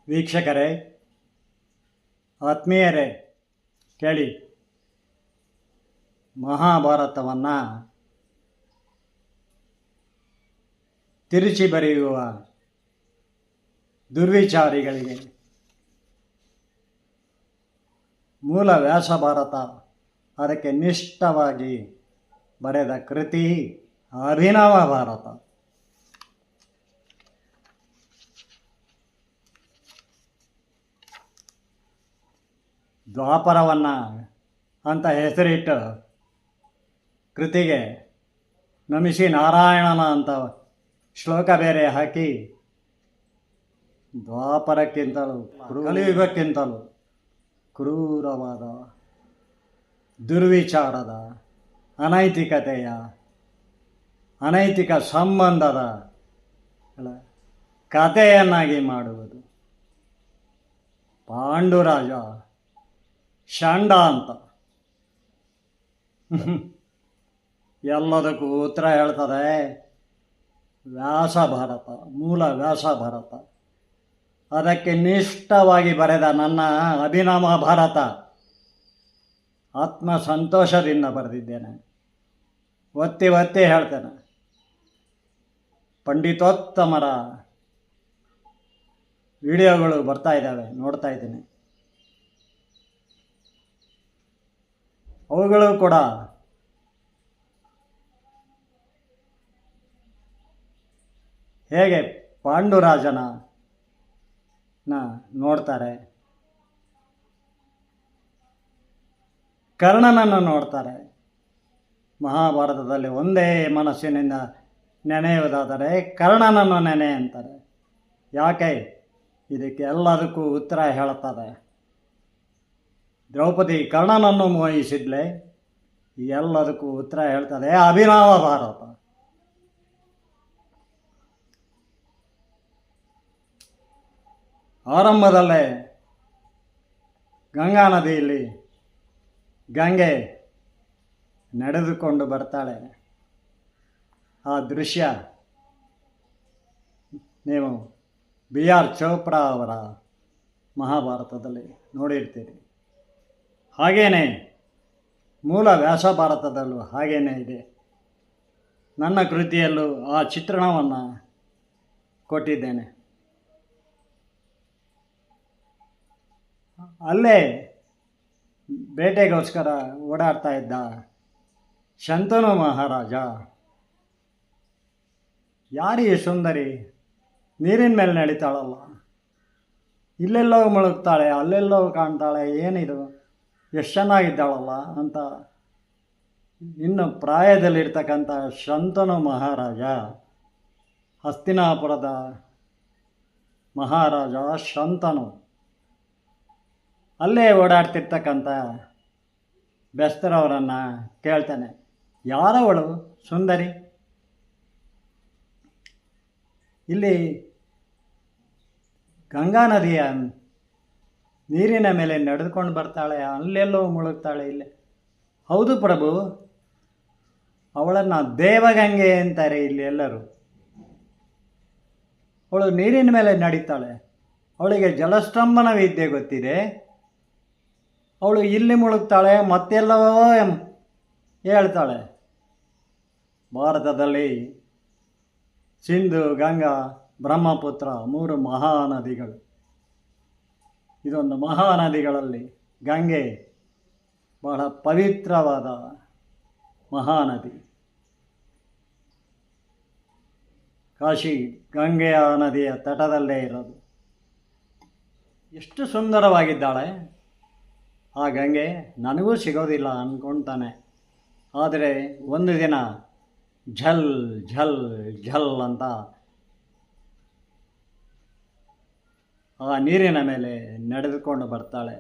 ವೀಕ್ಷಕರೇ, ಆತ್ಮೀಯರೇ, ಕೇಳಿ. ಮಹಾಭಾರತವನ್ನು ತಿರುಚಿ ಬರೆಯುವ ದುರ್ವಿಚಾರಿಗಳಿಗೆ ಮೂಲ ವ್ಯಾಸ ಭಾರತ, ಅದಕ್ಕೆ ನಿಷ್ಠವಾಗಿ ಬರೆದ ಕೃತಿ ಅಭಿನವ ಭಾರತ. ದ್ವಾಪರವನ್ನು ಅಂತ ಹೆಸರಿಟ್ಟು ಕೃತಿಗೆ ನಮಿಸಿ ನಾರಾಯಣನ ಅಂತ ಶ್ಲೋಕ ಬೇರೆ ಹಾಕಿ, ದ್ವಾಪರಕ್ಕಿಂತಲೂ ಕಲಿಯುಗಕ್ಕಿಂತಲೂ ಕ್ರೂರವಾದ, ದುರ್ವಿಚಾರದ, ಅನೈತಿಕ ಸಂಬಂಧದ ಕಥೆಯನ್ನಾಗಿ ಮಾಡುವುದು. ಪಾಂಡುರಾಜ ಷಂಡ ಅಂತ ಎಲ್ಲದಕ್ಕೂ ಉತ್ತರ ಹೇಳ್ತದೆ ವ್ಯಾಸ ಭಾರತ, ಮೂಲ ವ್ಯಾಸ ಭಾರತ. ಅದಕ್ಕೆ ನಿಷ್ಠವಾಗಿ ಬರೆದ ನನ್ನ ಅಭಿನವ ಭಾರತ ಆತ್ಮ ಸಂತೋಷದಿಂದ ಬರೆದಿದ್ದೇನೆ. ಒತ್ತಿ ಒತ್ತಿ ಹೇಳ್ತೇನೆ. ಪಂಡಿತೋತ್ತಮರ ವಿಡಿಯೋಗಳು ಬರ್ತಾ ಇದ್ದಾವೆ, ನೋಡ್ತಾ ಇದ್ದೀನಿ. ಅವುಗಳು ಕೂಡ ಹೇಗೆ ಪಾಂಡುರಾಜನ ನೋಡ್ತಾರೆ, ಕರ್ಣನನ್ನು ನೋಡ್ತಾರೆ. ಮಹಾಭಾರತದಲ್ಲಿ ಒಂದೇ ಮನಸ್ಸಿನಿಂದ ನೆನೆಯುವುದಾದರೆ ಕರ್ಣನನ್ನು ನೆನೆ ಅಂತಾರೆ. ಯಾಕೆ? ಇದಕ್ಕೆ ಎಲ್ಲದಕ್ಕೂ ಉತ್ತರ ಹೇಳುತ್ತದೆ. ದ್ರೌಪದಿ ಕರ್ಣನನ್ನು ಮೋಹಿಸಿದ್ಲೆ, ಎಲ್ಲದಕ್ಕೂ ಉತ್ತರ ಹೇಳ್ತದೆ ಅಭಿನವ ಭಾರತ. ಆರಂಭದಲ್ಲೇ ಗಂಗಾ ನದಿಯಲ್ಲಿ ಗಂಗೆ ನಡೆದುಕೊಂಡು ಬರ್ತಾಳೆ. ಆ ದೃಶ್ಯ ನೀವು BR ಚೋಪ್ರಾ ಅವರ ಮಹಾಭಾರತದಲ್ಲಿ ನೋಡಿರ್ತೀರಿ. ಹಾಗೇನೆ ಮೂಲ ವ್ಯಾಸ ಭಾರತದಲ್ಲೂ ಹಾಗೇನೇ ಇದೆ. ನನ್ನ ಕೃತಿಯಲ್ಲೂ ಆ ಚಿತ್ರಣವನ್ನು ಕೊಟ್ಟಿದ್ದೇನೆ. ಅಲ್ಲೇ ಬೇಟೆಗೋಸ್ಕರ ಓಡಾಡ್ತಾ ಇದ್ದ ಶಂತನು ಮಹಾರಾಜ, ಯಾರೀ ಸುಂದರಿ ನೀರಿನ ಮೇಲೆ ನಡೀತಾಳಲ್ಲ, ಇಲ್ಲೆಲ್ಲೋ ಮುಳುಗ್ತಾಳೆ, ಅಲ್ಲೆಲ್ಲೋ ಕಾಣ್ತಾಳೆ, ಏನಿದು ಎಷ್ಟು ಚೆನ್ನಾಗಿದ್ದಾಳಲ್ಲ ಅಂತ ಇನ್ನು ಪ್ರಾಯದಲ್ಲಿರ್ತಕ್ಕಂಥ ಶಂತನು ಮಹಾರಾಜ, ಹಸ್ತಿನಾಪುರದ ಮಹಾರಾಜ ಶಂತನು, ಅಲ್ಲೇ ಓಡಾಡ್ತಿರ್ತಕ್ಕಂಥ ಬೆಸ್ತರವರನ್ನು ಕೇಳ್ತಾನೆ, ಯಾರವಳು ಸುಂದರಿ? ಇಲ್ಲಿ ಗಂಗಾ ನದಿಯ ನೀರಿನ ಮೇಲೆ ನಡೆದುಕೊಂಡು ಬರ್ತಾಳೆ, ಅಲ್ಲೆಲ್ಲೋ ಮುಳುಗ್ತಾಳೆ, ಇಲ್ಲೇ. ಹೌದು ಪ್ರಭು, ಅವಳನ್ನು ದೇವಗಂಗೆ ಅಂತಾರೆ ಇಲ್ಲಿ ಎಲ್ಲರೂ. ಅವಳು ನೀರಿನ ಮೇಲೆ ನಡೀತಾಳೆ, ಅವಳಿಗೆ ಜಲಸ್ತಂಭನ ವಿದ್ಯೆ ಗೊತ್ತಿದೆ. ಅವಳು ಇಲ್ಲಿ ಮುಳುಗ್ತಾಳೆ, ಮತ್ತೆಲ್ಲವೋ ಹೇಳ್ತಾಳೆ. ಭಾರತದಲ್ಲಿ ಸಿಂಧು, ಗಂಗಾ, ಬ್ರಹ್ಮಪುತ್ರ 3 ಮಹಾನದಿಗಳು. ಇದೊಂದು ಮಹಾನದಿಗಳಲ್ಲಿ ಗಂಗೆ ಬಹಳ ಪವಿತ್ರವಾದ ಮಹಾನದಿ. ಕಾಶಿ ಗಂಗೆಯ ನದಿಯ ತಟದಲ್ಲೇ ಇರೋದು. ಎಷ್ಟು ಸುಂದರವಾಗಿದ್ದಾಳೆ ಆ ಗಂಗೆ. ನನಗೂ ಸಿಗೋದಿಲ್ಲ ಅಂದ್ಕೊಳ್ತಾನೆ. ಆದರೆ ಒಂದು ದಿನ ಝಲ್ ಝಲ್ ಝಲ್ ಅಂತ ಆ ನೀರಿನ ಮೇಲೆ ನಡೆದುಕೊಂಡು ಬರ್ತಾಳೆ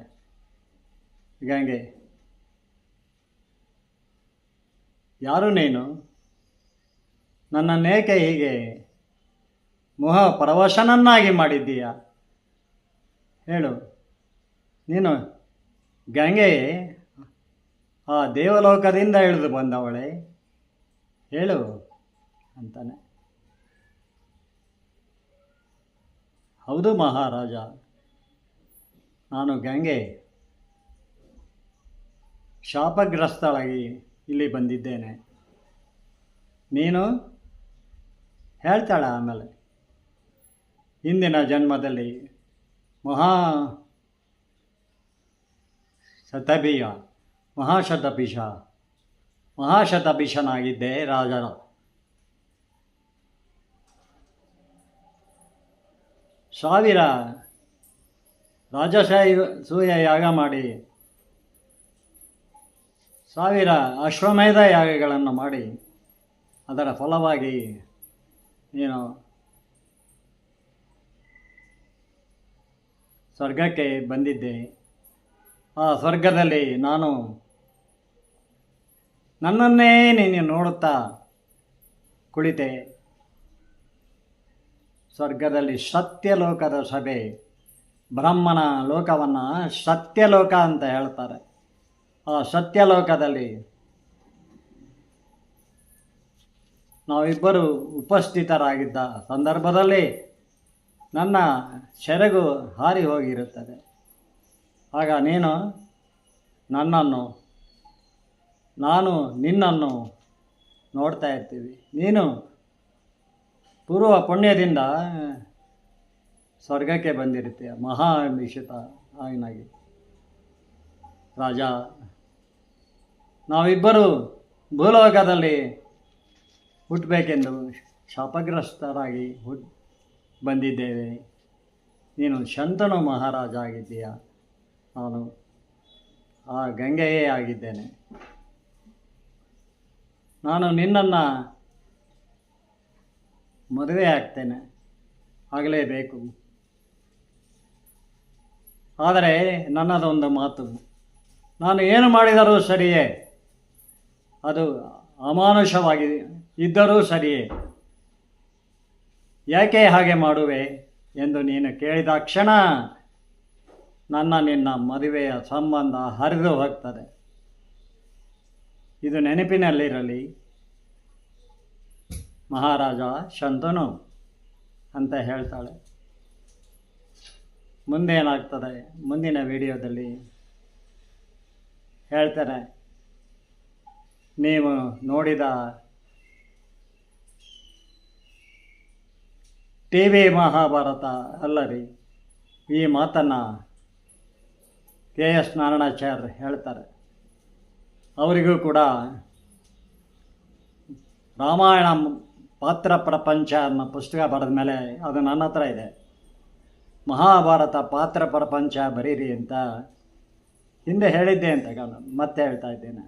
ಗಂಗೆ. ಯಾರು ನೀನು? ನನ್ನನ್ನೇಕೆ ಹೀಗೆ ಮೋಹ ಪರವಶನನ್ನಾಗಿ ಮಾಡಿದ್ದೀಯ. ಹೇಳು, ನೀನು ಗಂಗೆ ಆ ದೇವಲೋಕದಿಂದ ಇಳಿದು ಬಂದವಳೆ, ಹೇಳು ಅಂತಾನೆ. ಹೌದು ಮಹಾರಾಜ, ನಾನು ಗಂಗೆ ಶಾಪಗ್ರಸ್ತಳಾಗಿ ಇಲ್ಲಿ ಬಂದಿದ್ದೇನೆ. ನೀನು ಹೇಳ್ತಾಳ ಆಮೇಲೆ ಹಿಂದಿನ ಜನ್ಮದಲ್ಲಿ ಮಹಾಶತಭಿಷನಾಗಿದ್ದೆ ರಾಜರ. ಸಾವಿರ ರಾಜಸೂಯ ಯಾಗ ಮಾಡಿ 1000 ಅಶ್ವಮೇಧ ಯಾಗಗಳನ್ನು ಮಾಡಿ ಅದರ ಫಲವಾಗಿ ನೀನು ಸ್ವರ್ಗಕ್ಕೆ ಬಂದಿದ್ದೆ. ಆ ಸ್ವರ್ಗದಲ್ಲಿ ನಾನು ನನ್ನನ್ನೇ ನೀನು ನೋಡುತ್ತಾ ಕುಳಿತೆ. ಸ್ವರ್ಗದಲ್ಲಿ ಸತ್ಯಲೋಕದ ಸಭೆ, ಬ್ರಹ್ಮನ ಲೋಕವನ್ನು ಸತ್ಯಲೋಕ ಅಂತ ಹೇಳ್ತಾರೆ. ಆ ಸತ್ಯಲೋಕದಲ್ಲಿ ನಾವಿಬ್ಬರು ಉಪಸ್ಥಿತರಾಗಿದ್ದ ಸಂದರ್ಭದಲ್ಲಿ ನನ್ನ ಸೆರಗು ಹಾರಿ ಹೋಗಿರುತ್ತದೆ. ಆಗ ನೀನು ನನ್ನನ್ನು, ನಾನು ನಿನ್ನನ್ನು ನೋಡ್ತಾ ಇರ್ತೀವಿ. ನೀನು ಪೂರ್ವ ಪುಣ್ಯದಿಂದ ಸ್ವರ್ಗಕ್ಕೆ ಬಂದಿರ್ತೀಯ ಮಹಾಭಿಷಿತ ಆಗಿನಾಗಿ. ರಾಜ, ನಾವಿಬ್ಬರು ಭೂಲೋಕದಲ್ಲಿ ಹುಟ್ಟಬೇಕೆಂದು ಶಾಪಗ್ರಸ್ತರಾಗಿ ಬಂದಿದ್ದೇವೆ. ನೀನು ಶಂತನು ಮಹಾರಾಜ ಆಗಿದ್ದೀಯ, ನಾನು ಆ ಗಂಗೆಯೇ ಆಗಿದ್ದೇನೆ. ನಾನು ನಿನ್ನನ್ನು ಮದುವೆ ಆಗ್ತೇನೆ, ಆಗಲೇಬೇಕು. ಆದರೆ ನನ್ನದೊಂದು ಮಾತು, ನಾನು ಏನು ಮಾಡಿದರೂ ಸರಿಯೇ, ಅದು ಅಮಾನುಷವಾಗಿ ಇದ್ದರೂ ಸರಿಯೇ, ಯಾಕೆ ಹಾಗೆ ಮಾಡುವೆ ಎಂದು ನೀನು ಕೇಳಿದ ಕ್ಷಣ ನಿನ್ನ ಮದುವೆಯ ಸಂಬಂಧ ಹರಿದು ಹೋಗ್ತದೆ. ಇದು ನೆನಪಿನಲ್ಲಿರಲಿ ಮಹಾರಾಜ ಶಂತನು ಅಂತ ಹೇಳ್ತಾಳೆ. ಮುಂದೇನಾಗ್ತದೆ ಮುಂದಿನ ವಿಡಿಯೋದಲ್ಲಿ ಹೇಳ್ತೇನೆ. ನೀವು ನೋಡಿದ TV ಮಹಾಭಾರತ ಅಲ್ಲರಿ, ಈ ಮಾತನ್ನು KS ನಾರಾಯಣಾಚಾರ್ಯ ಹೇಳ್ತಾರೆ. ಅವರಿಗೂ ಕೂಡ ರಾಮಾಯಣ ಪಾತ್ರ ಪ್ರಪಂಚ ಅನ್ನೋ ಪುಸ್ತಕ ಬರೆದ ಮೇಲೆ ಅದು ನನ್ನ ಹತ್ರ ಇದೆ. ಮಹಾಭಾರತ ಪಾತ್ರ ಪ್ರಪಂಚ ಬರೀರಿ ಅಂತ ಹಿಂದೆ ಹೇಳಿದ್ದೆ ಅಂತ ಮತ್ತೆ ಹೇಳ್ತಾ ಇದ್ದೇನೆ.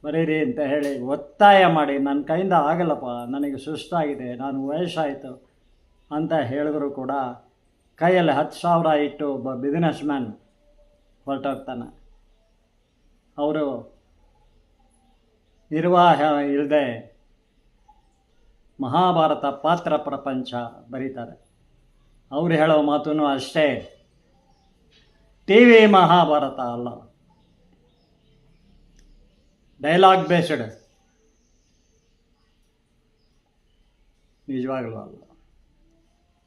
ಬರೀರಿ ಅಂತ ಹೇಳಿ ಒತ್ತಾಯ ಮಾಡಿ ನನ್ನ ಕೈಯಿಂದ ಆಗಲ್ಲಪ್ಪ, ನನಗೆ ಸುಸ್ತಾಗಿದೆ, ನಾನು ವಯಸ್ಸಾಯಿತು ಅಂತ ಹೇಳಿದ್ರು ಕೂಡ ಕೈಯಲ್ಲಿ 10,000 ಇಟ್ಟು ಒಬ್ಬ ಬಿಸ್ನೆಸ್ ಮ್ಯಾನ್ ಹೊರಟೋಗ್ತಾನೆ. ಅವರು ನಿರ್ವಾಹ ಇಲ್ಲದೆ ಮಹಾಭಾರತ ಪಾತ್ರ ಪ್ರಪಂಚ ಬರೀತಾರೆ. ಅವರು ಹೇಳೋ ಮಾತೂ ಅಷ್ಟೇ, TV ಮಹಾಭಾರತ ಅಲ್ಲ, ಡೈಲಾಗ್ ಬೇಸ್ಡ್, ನಿಜವಾಗಲೂ ಅಲ್ಲ.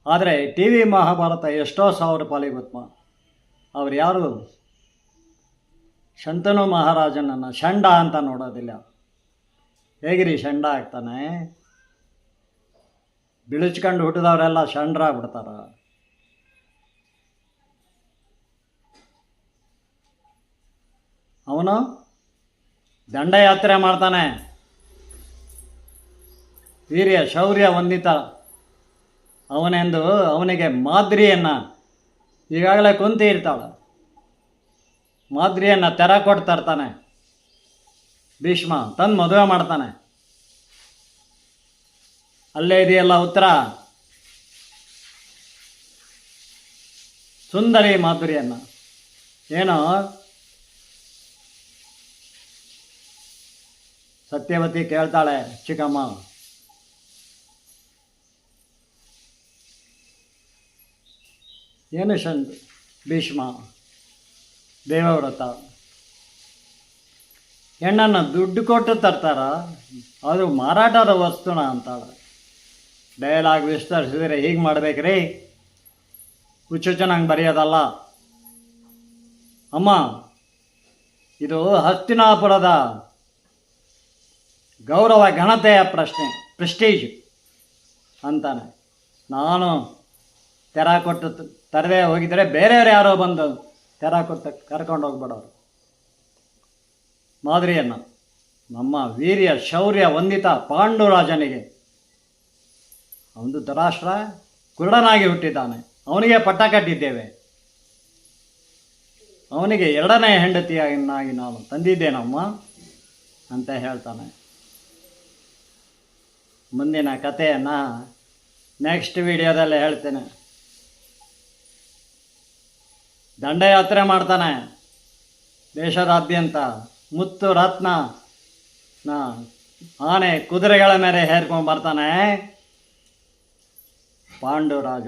ಆದರೆ TV ಮಹಾಭಾರತ ಎಷ್ಟೋ ಸಾವಿರ ಪಾಲಿಗೆ ಗೊತ್ತ. ಅವ್ರು ಯಾರು ಶಂತನು ಮಹಾರಾಜನನ್ನು ಷಂಡ ಅಂತ ನೋಡೋದಿಲ್ಲ. ಹೇಗಿರಿ ಷಂಡ ಆಗ್ತಾನೆ? ಬಿಳಿಚ್ಕೊಂಡು ಹುಟ್ಟಿದವರೆಲ್ಲ ಷಂಡ್ರಾಗ್ಬಿಡ್ತಾರ. ಅವನು ದಂಡಯಾತ್ರೆ ಮಾಡ್ತಾನೆ, ವೀರ್ಯ ಶೌರ್ಯ ವಂದಿತ ಅವನೆಂದು ಅವನಿಗೆ ಮಾದ್ರಿಯನ್ನು ಈಗಾಗಲೇ ಕುಂತಿ ಇರ್ತಾಳೆ, ಮಾದ್ರಿಯನ್ನು ತೆರ ಕೊಟ್ಟು ತರ್ತಾನೆ. ಭೀಷ್ಮ ತಂದು ಮದುವೆ ಮಾಡ್ತಾನೆ. ಅಲ್ಲೇ ಇದೆಯಲ್ಲ ಉತ್ತರ, ಸುಂದರಿ ಮಾಧುರಿಯನ್ನು. ಏನೋ ಸತ್ಯವತಿ ಕೇಳ್ತಾಳೆ, ಚಿಕ್ಕಮ್ಮ ಏನು ಭೀಷ್ಮ, ದೇವವ್ರತ ಹೆಣ್ಣನ್ನು ದುಡ್ಡು ಕೊಟ್ಟು ತರ್ತಾರ, ಅದು ಮಾರಾಟದ ವಸ್ತುನ ಅಂತಾಳೆ. ಡೈಲಾಗ್ ವಿಸ್ತರಿಸಿದರೆ ಹೀಗೆ ಮಾಡ್ಬೇಕ್ರಿ, ಹುಚ್ಚುಚ್ಚನಂಗೆ ಬರೆಯೋದಲ್ಲ. ಅಮ್ಮ, ಇದು ಹಸ್ತಿನಾಪುರದ ಗೌರವ ಘನತೆಯ ಪ್ರಶ್ನೆ, ಪ್ರೆಸ್ಟೀಜ್ ಅಂತಾನೆ. ನಾನು ತೆರ ಕೊಟ್ಟು ತರದೇ ಹೋಗಿದ್ದರೆ ಬೇರೆಯವ್ರು ಯಾರೋ ಬಂದು ತೆರ ಕೊಟ್ಟು ಕರ್ಕೊಂಡು ಹೋಗ್ಬಿಡೋರು. ಮಾದರಿಯನ್ನು ನಮ್ಮ ವೀರ್ಯ ಶೌರ್ಯ ವಂದಿತ ಪಾಂಡುರಾಜನಿಗೆ ಅವನು ಧರಾಷ್ಟ್ರ ಕುರುಡನಾಗಿ ಹುಟ್ಟಿದ್ದಾನೆ, ಅವನಿಗೆ ಪಟ್ಟ ಕಟ್ಟಿದ್ದೇವೆ, ಅವನಿಗೆ ಎರಡನೇ ಹೆಂಡತಿಯನ್ನಾಗಿ ನಾನು ತಂದಿದ್ದೇನಮ್ಮ ಅಂತ ಹೇಳ್ತಾನೆ. ಮುಂದಿನ ಕಥೆಯನ್ನು ನೆಕ್ಸ್ಟ್ ವಿಡಿಯೋದಲ್ಲಿ ಹೇಳ್ತೇನೆ. ದಂಡಯಾತ್ರೆ ಮಾಡ್ತಾನೆ ದೇಶದಾದ್ಯಂತ, ಮುತ್ತು ರತ್ನ ಆನೆ ಕುದುರೆಗಳ ಮೇಲೆ ಹೇರ್ಕೊಂಡು ಬರ್ತಾನೆ ಪಾಂಡುರಾಜ.